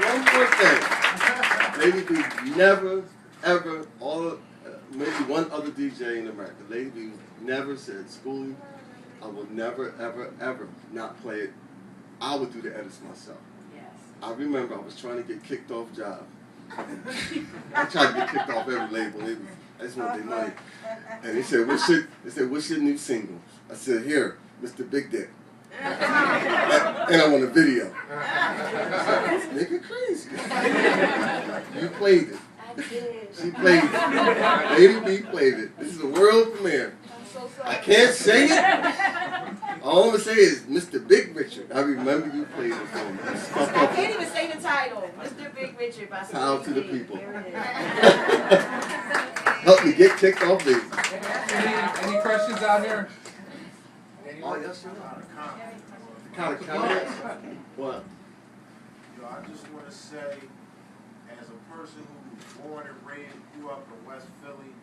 one more thing. Lady B never, ever, maybe one other DJ in America, Lady B never said, Schoolly, I will never, ever, ever not play it. I would do the edits myself. Yes. I remember I was trying to get kicked off Job. I tried to get kicked off every label. I just want their money. And they said, what's your new single? I said, here, Mr. Big Dick. And I want a video. I said, nigga crazy. You played it. I did. She played it. Lady B played it. This is a world premiere. I'm so sorry. I can't say it. All I'm going to say is Mr. Big Richard. I remember you played it for me. I can't even say the title. Mr. Big Richard by Power to the people. There it is. Help me get kicked off these. Any questions out here? Oh, yes, sir. Kind of comments? What? I just want to say, as a person who was born and raised, grew up in West Philly,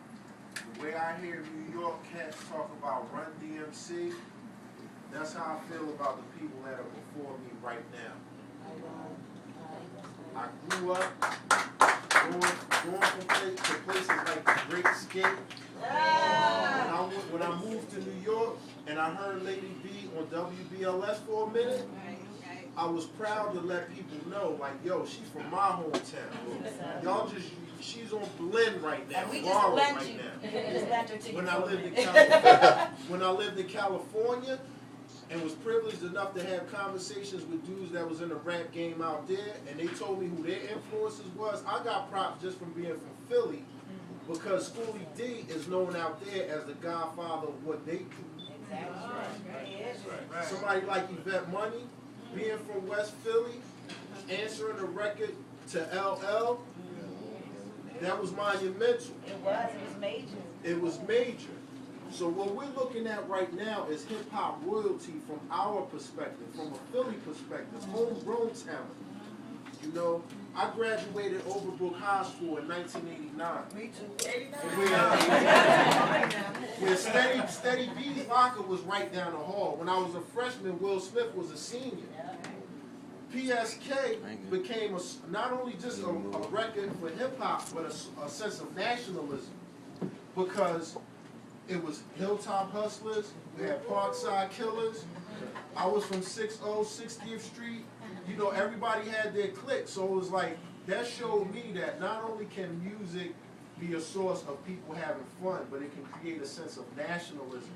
the way I hear New York cats talk about Run DMC, that's how I feel about the people that are before me right now. I grew up going from places like the Great Escape. When I moved to New York and I heard Lady B on WBLS for a minute, I was proud to let people know, like, yo, she's from my hometown. Y'all she's on blend right now. And we just blend right you. now. Just blend her to When your I lived in California and was privileged enough to have conversations with dudes that was in the rap game out there, and they told me who their influences was, I got props just from being from Philly, because Schoolly+D is known out there as the godfather of what they do. Exactly. Somebody like Yvette+Money, being from West Philly, answering a record to LL, that was monumental. It was major. It was major. So what we're looking at right now is hip-hop royalty from our perspective, from a Philly perspective, homegrown talent. You know, I graduated Overbrook High School in 1989. Me too. Where Steady B's locker was right down the hall. When I was a freshman, Will Smith was a senior. PSK became not only just a record for hip-hop, but a sense of nationalism. Because it was Hilltop Hustlers, we had Parkside Killers. I was from 60th Street. You know, everybody had their clique, so it was like, that showed me that not only can music be a source of people having fun, but it can create a sense of nationalism.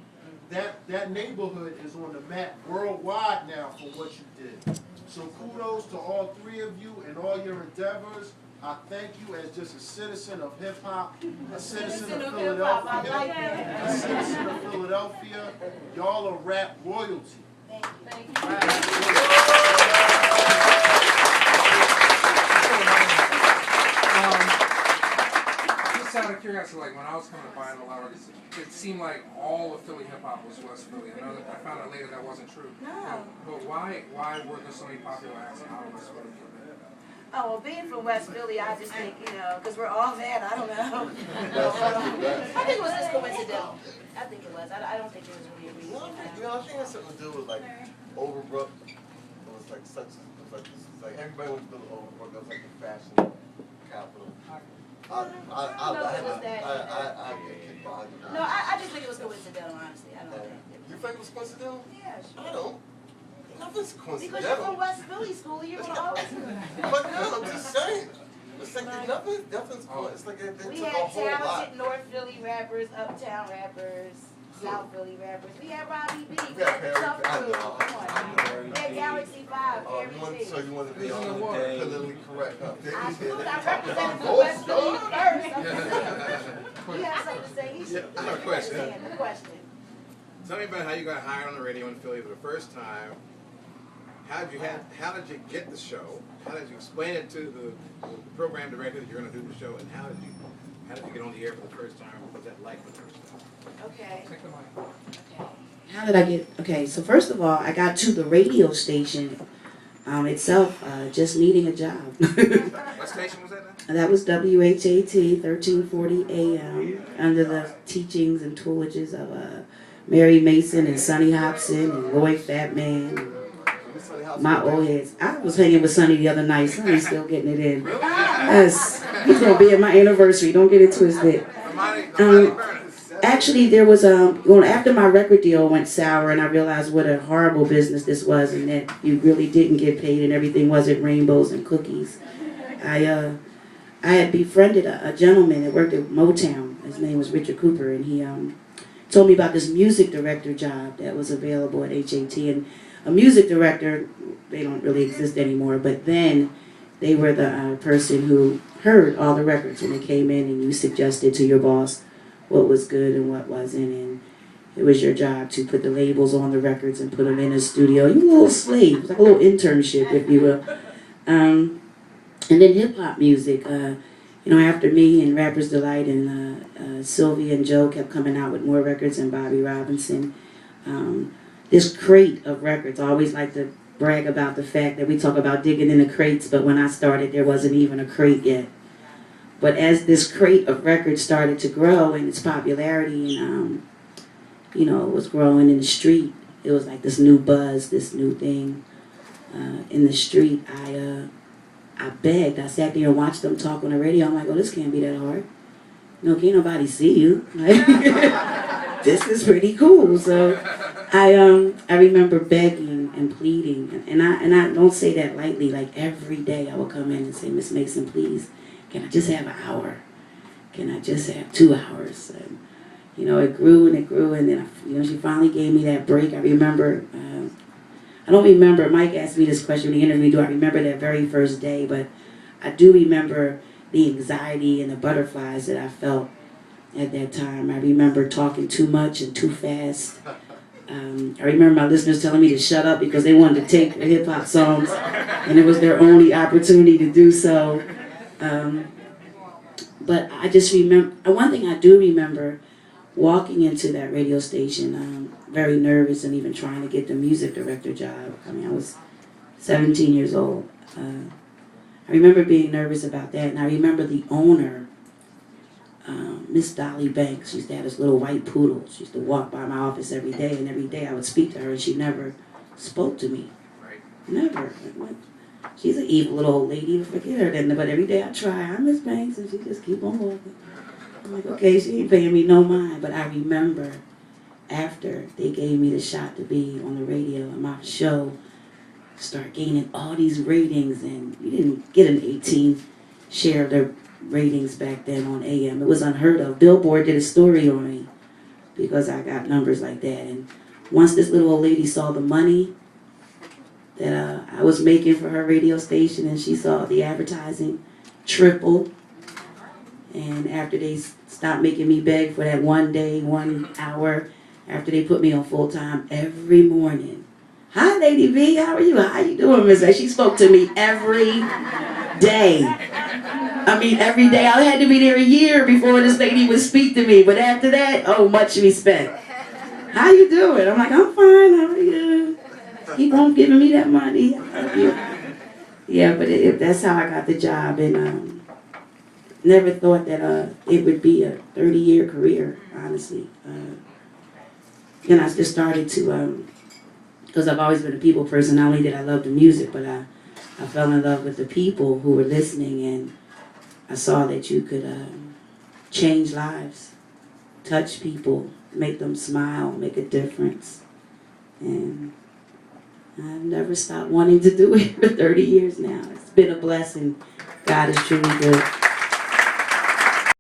That neighborhood is on the map worldwide now for what you did. So kudos to all three of you and all your endeavors. I thank you as just a citizen of hip-hop, a citizen of Philadelphia, a citizen of Philadelphia. Y'all are rap royalty. Thank you. Just out of curiosity, like when I was coming to buy a lot of this, it seemed like all of Philly hip hop was West Philly. I know that I found out later that wasn't true. No. But why were there so many popular acts out of West Philly? Oh, well, being from West Philly, I just think, you know, because we're all mad, I don't know. I think it was just coincidental. I think it was. I don't think it was really a reason. I think it has something to do with, like, Overbrook. It was like everybody went to build Overbrook. It was like the fashion capital. I just think it was coincidental, honestly. I don't think. You think it was coincidental? Yeah, sure. I don't. Nothing's Because you're coincidental. from West Philly, Schoolly, you're gonna always. But no, I'm just saying. It's like nothing's coincidental. It's like they We took a had whole lot. talented North Philly rappers, Uptown rappers, South Philly rappers. We had Robbie B. We Yeah, had the Tough I Crew. know. Come on. We had Galaxy 5, Harry C. So you want to be politically correct, huh? I represented for West Philly first. You have something to say? Yeah, I have a question. The question. Tell me about how you got hired on the radio in Philly for the first time. How did you get the show? How did you explain it to the program director that you're going to do the show? And how did you get on the air for the first time? What was that like for the first time? Okay. Take the mic. Okay. How did I get, okay, so first of all, I got to the radio station itself just needing a job. What station was that now? And that was WHAT 1340 AM under the teachings and tutelages of Mary Mason and Sonny Hobson and Roy Fatman. My old heads. I was hanging with Sonny the other night. Sonny's still getting it in. Yes. He's going to be at my anniversary. Don't get it twisted. Actually, there was after my record deal went sour and I realized what a horrible business this was and that you really didn't get paid and everything wasn't rainbows and cookies. I had befriended a gentleman that worked at Motown. His name was Richard Cooper, and he told me about this music director job that was available at HAT. And a music director, they don't really exist anymore, but then they were the person who heard all the records when they came in and you suggested to your boss what was good and what wasn't, and it was your job to put the labels on the records and put them in a studio. You were a little slave, like a little internship, if you will. And then hip-hop music, after me and Rapper's Delight and Sylvia and Joe kept coming out with more records and Bobby Robinson, this crate of records, I always like to brag about the fact that we talk about digging in the crates, but when I started, there wasn't even a crate yet. But as this crate of records started to grow in its popularity and, it was growing in the street, it was like this new buzz, this new thing in the street. I begged. I sat there and watched them talk on the radio. I'm like, oh, this can't be that hard. Can't nobody see you. This is pretty cool. So I remember begging and pleading, and I don't say that lightly. Like every day I would come in and say, Miss Mason, please, can I just have an hour? Can I just have 2 hours? And, it grew and it grew, and then she finally gave me that break. I remember. I don't remember, Mike asked me this question in the interview, do I remember that very first day, but I do remember the anxiety and the butterflies that I felt at that time. I remember talking too much and too fast. I remember my listeners telling me to shut up because they wanted to take the hip-hop songs, and it was their only opportunity to do so. But I just remember, one thing I do remember, walking into that radio station, very nervous and even trying to get the music director job. I was 17 years old. I remember being nervous about that, and I remember the owner, Miss Dolly Banks. She used to have this little white poodle. She used to walk by my office every day, and every day I would speak to her, and she never spoke to me. Right. Never. She's an evil little old lady, forget her. But every day I try, I'm Miss Banks, and she just keep on walking. I'm like, okay, she ain't paying me no mind. But I remember after they gave me the shot to be on the radio and my show started gaining all these ratings, and you didn't get an 18 share of their ratings back then on AM. It was unheard of. Billboard did a story on me because I got numbers like that. And once this little old lady saw the money that I was making for her radio station, and she saw the advertising triple, and after they stopped making me beg for that 1 day, 1 hour, after they put me on full time every morning. Hi, Lady B, how are you? How you doing, Miss A? She spoke to me every day. Every day. I had to be there a year before this lady would speak to me. But after that, oh, much respect. How you doing? I'm like, I'm fine. How are you? Keep on giving me that money. Yeah, but that's how I got the job. And never thought that it would be a 30-year career, honestly. And I just started to, because I've always been a people person. Not only did I love the music, but I fell in love with the people who were listening, and I saw that you could change lives, touch people, make them smile, make a difference. And I've never stopped wanting to do it for 30 years now. It's been a blessing. God is truly good.